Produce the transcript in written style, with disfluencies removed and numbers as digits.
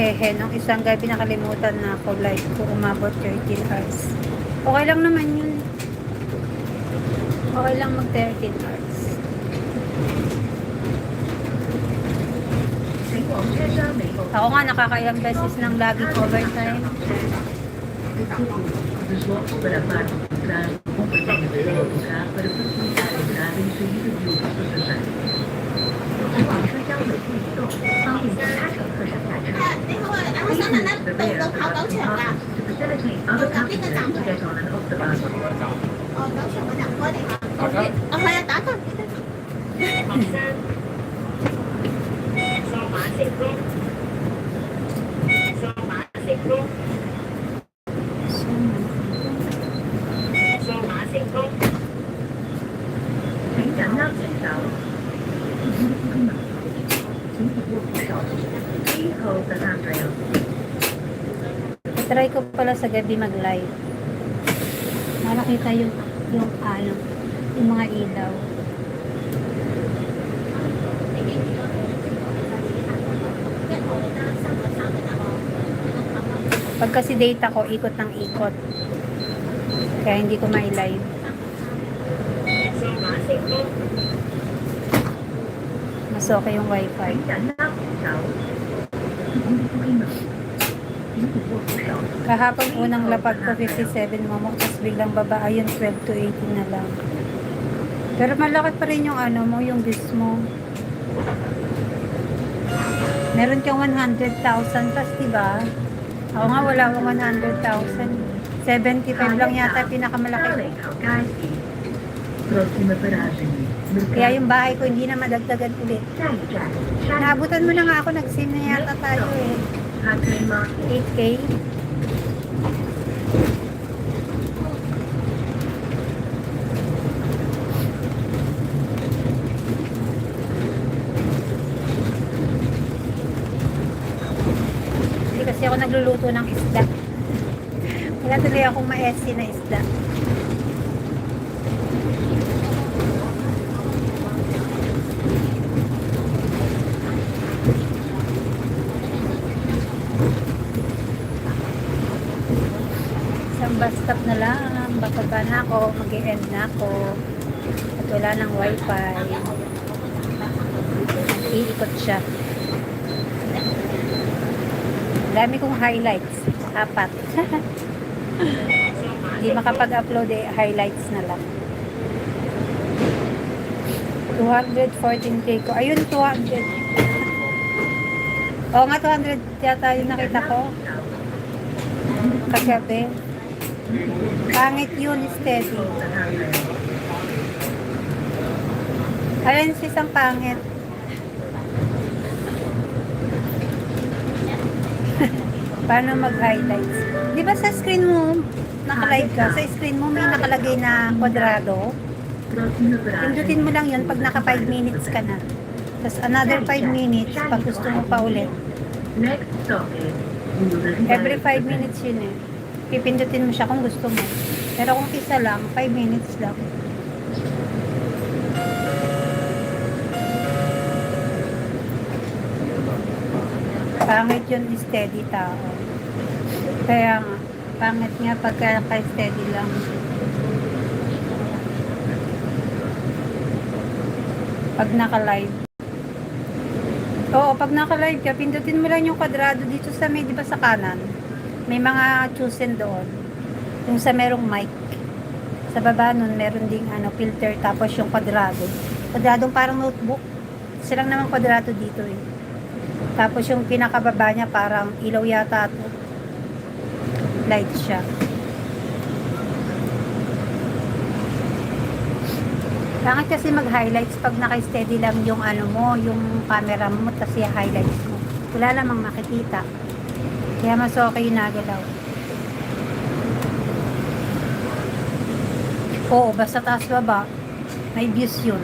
Hehe, nung isang gabi nakalimutan na ako live ko umabot 13 hours. Okay lang naman yun. Okay lang mag 13 hours. Ako nga nakakailang beses ng laging overtime. Try ko pala sa gabi mag-live. Nakakita yung mga ilaw. Pag kasi data ko, ikot ng ikot. Kaya hindi ko ma-live. Mas okay yung wifi. Kahapon unang lapag ko 57 momok, tapos biglang baba, ayun 12 to 18 na lang. Pero malaki pa rin yung mo, yung views mo. Meron kang 100,000 plus, diba? Ako nga wala akong 100,000. 75 lang yata pinakamalaki. Kaya yung bahay ko hindi na madagdagan ulit. Naabutan mo na nga ako, nag-sim na yata tayo eh. 8K. Hindi kasi ako nagluluto ng isda. Wala tuloy akong ma-SC na isda. Bus stop na lang, bababa na ako, mag-e-end na ako at wala ng wifi, iikot siya. Dami kong highlights, 4. Hindi makapag-upload highlights na lang. 214k ko, ayun 200. Oo nga, 200 yata yung nakita ko kagabi. Pangit yun, steady. Alin si isang pangit. Paano mag-highlights? Di ba sa screen mo, naka-live ka, sa screen mo may nakalagay na kwadrado? Pindutin mo lang yun pag naka 5 minutes ka na. Tapos another 5 minutes pag gusto mo pa ulit. Every 5 minutes yun eh. Pipindutin mo siya kung gusto mo. Pero kung isa lang, 5 minutes lang. Pangit yun, steady tao. Kaya nga, pangit nga pagka steady lang. Pag naka-live. Oo, pag naka-live ka, pindutin mo lang yung kwadrado dito sa may, di ba sa kanan? May mga chosen doon. Yung sa merong mic. Sa baba nun, meron ding filter. Tapos yung kwadrado. Kwadradong parang notebook. Silang naman kwadrado dito eh. Tapos yung pinakababa niya parang ilaw yata ito. Light siya. Bakit kasi mag-highlights pag naka-steady lang yung yung camera mo, tapos i-highlights mo. Wala namang makikita. Kaya mas okay yung nagalaw. Oo, basta taas baba, may views yun.